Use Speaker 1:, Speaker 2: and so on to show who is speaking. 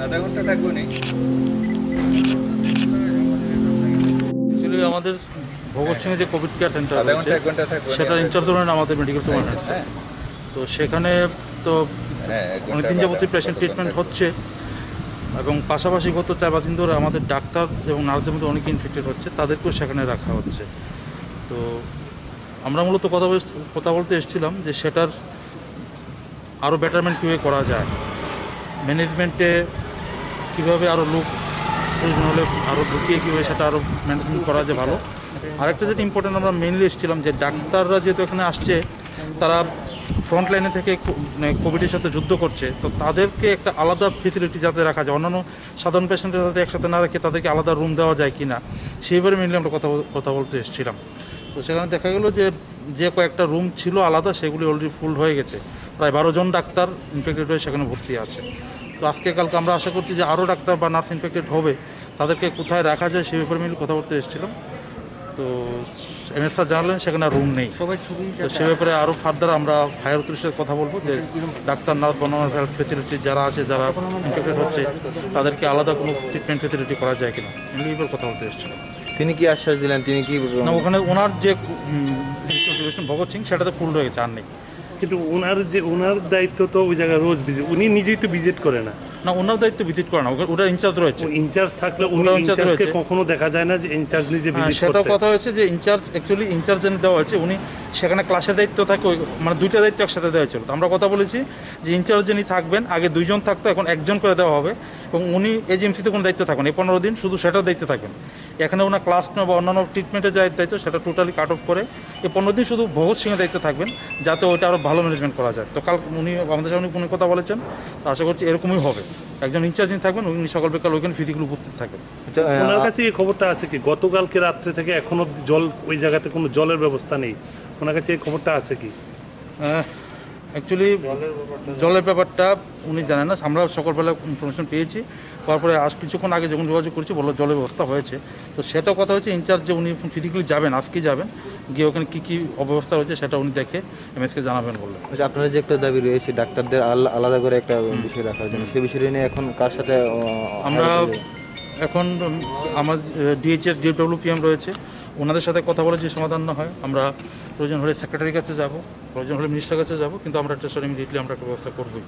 Speaker 1: আধা ঘন্টা থাকবো নি।
Speaker 2: অ্যাকচুয়ালি আমাদের ভগৎ সিংয়ে যে কোভিড কেয়ার সেন্টার
Speaker 1: আধা ঘন্টা এক ঘন্টা থাকবো।
Speaker 2: সেটার ইনচার্জ হলেন আমাদের মেডিকেল সুপারিনটেন্ডেন্ট। তো সেখানে তো অনেকদিন যাবতীয় পেশেন্ট ট্রিটমেন্ট হচ্ছে এবং পাশাপাশি গত 4-5 দিন ধরে আমাদের ডাক্তার এবং নার্সদের মধ্যে অনেকে ইনফেক্টেড হচ্ছে, তাদেরকেও সেখানে রাখা হচ্ছে। তো আমরা মূলত কথা বলতে এসেছিলাম যে সেটার আরও বেটারমেন্ট কীভাবে করা যায়, ম্যানেজমেন্টে কীভাবে আরও লোক প্রয়োজন হলে আরও ঢুকিয়ে কীভাবে সেটা আরও ম্যানেজমেন্ট করা যায় ভালো। আরেকটা যেটা ইম্পর্টেন্ট, আমরা মেনলি এসেছিলাম যে ডাক্তাররা যেহেতু এখানে আসছে, তারা ফ্রন্ট লাইনে থেকে কোভিডের সাথে যুদ্ধ করছে, তো তাদেরকে একটা আলাদা ফেসিলিটি যাতে রাখা যায়, অন্যান্য সাধারণ পেশেন্টের সাথে একসাথে না রেখে তাদেরকে আলাদা রুম দেওয়া যায় কি না, সেইভাবে মেনলি আমরা কথা বলতে এসেছিলাম। তো সেখানে দেখা গেলো যে কয়েকটা রুম ছিল আলাদা, সেগুলি অলরেডি ফুল হয়ে গেছে। প্রায় 12 জন ডাক্তার ইনফেক্টেড হয়ে সেখানে ভর্তি আছে। তো আজকে কালকে আমরা আশা করছি যে আরও ডাক্তার বা নার্স ইনফেক্টেড হবে, তাদেরকে কোথায় রাখা যায় সেই ব্যাপারে মিলে কথা বলতে এসেছিলাম। তো এমএস স্যার জানালেন সেখানে রুম নেই, তো সে ব্যাপারে আরও ফার্দার আমরা হায়ার অথরিটির সাথে কথা বলবো যে ডাক্তার নার্স বা নন হেলথ ফেসিলিটি যারা আছে, যারা ইনফেক্টেড হচ্ছে, তাদেরকে আলাদা কোনো ট্রিটমেন্ট ফেসিলিটি করা যায় কিনা, এমনি এবার কথা বলতে এসেছিলাম।
Speaker 3: তিনি কি আশ্বাস দিলেন? তিনি কি
Speaker 2: না, ওখানে ওনার যে ভগৎ সিং সেটাতে ফুল হয়ে গেছে, আর নেই।
Speaker 4: কিন্তু ওনার দায়িত্ব তো ওই জায়গায় রোজ ভিজিট, উনি নিজেই তো ভিজিট করে না।
Speaker 2: না, ওনার দায়িত্ব ভিজিট করে না, ওটার ইনচার্জ রয়েছে।
Speaker 4: ইনচার্জ থাকলে ওনার ইনচার্জকে কখনো দেখা যায় না যে ইনচার্জ নিজে ভিজিট করতে।
Speaker 2: সেটাও কথা হয়েছে যে ইনচার্জ যেন দেওয়া হয়েছে, উনি সেখানে ক্লাসের দায়িত্ব থাকে, মানে দুইটা দায়িত্ব একসাথে দেওয়া হয়েছিল। তো আমরা কথা বলেছি যে ইনচার্জ যিনি থাকবেন, আগে 2 জন থাকতো, এখন 1 জন করে দেওয়া হবে, এবং উনি এজিএমসিতে কোনো দায়িত্ব থাকবেন, এই 15 দিন শুধু সেটার দায়িত্ব থাকবেন। এখানে ওনার ক্লাস নেওয়া বা অন্যান্য ট্রিটমেন্টের যা দায়িত্ব সেটা টোটালি কাট অফ করে এই 15 দিন শুধু ভগৎ সিংয়ের দায়িত্ব থাকবেন, যাতে ওইটা আরও ভালো ম্যানেজমেন্ট করা যায়। তো কাল উনি আমাদের সামনে কোনো কথা বলেছেন, তো আশা করছি এরকমই হবে। একজন ইনচার্জ যিনি থাকবেন, উনি সকাল বিকাল ওইখানে ফিজিক্যালি উপস্থিত থাকবেন।
Speaker 4: ওনার কাছে এই খবরটা আছে কি গতকালকে রাত্রে থেকে এখনো জল, ওই জায়গাতে কোনো জলের ব্যবস্থা নেই, ওনার কাছে এই খবরটা আছে কি?
Speaker 2: অ্যাকচুয়ালি জলের ব্যাপারটা উনি জানেন না, আমরা সকালবেলা ইনফরমেশন পেয়েছি, তারপরে কিছুক্ষণ আগে যখন যোগাযোগ করেছি বললো জলের ব্যবস্থা হয়েছে। তো সেটাও কথা হচ্ছে ইনচার্জ যে উনি ফিজিক্যালি যাবেন, আজকেই যাবেন, গিয়ে ওখানে কী অব্যবস্থা রয়েছে সেটা উনি দেখে এমএসকে জানাবেন বললেন।
Speaker 3: আপনারা যে একটা দাবি রয়েছে ডাক্তারদের আলাদা করে একটা বিষয় রাখার জন্য, সেই বিষয়টা নিয়ে এখন কার সাথে
Speaker 2: আমরা এখন আমার ডিএইচএস ডিডব্লিউপিএম রয়েছে, ওনাদের সাথে কথা বলে যে সমাধান না হয়, আমরা প্রয়োজন হলে সেক্রেটারির কাছে যাব, প্রয়োজন হলে মিনিস্টারের কাছে যাব, কিন্তু আমরা একটা ইমিডিয়েটলি আমরা একটা ব্যবস্থা করবই।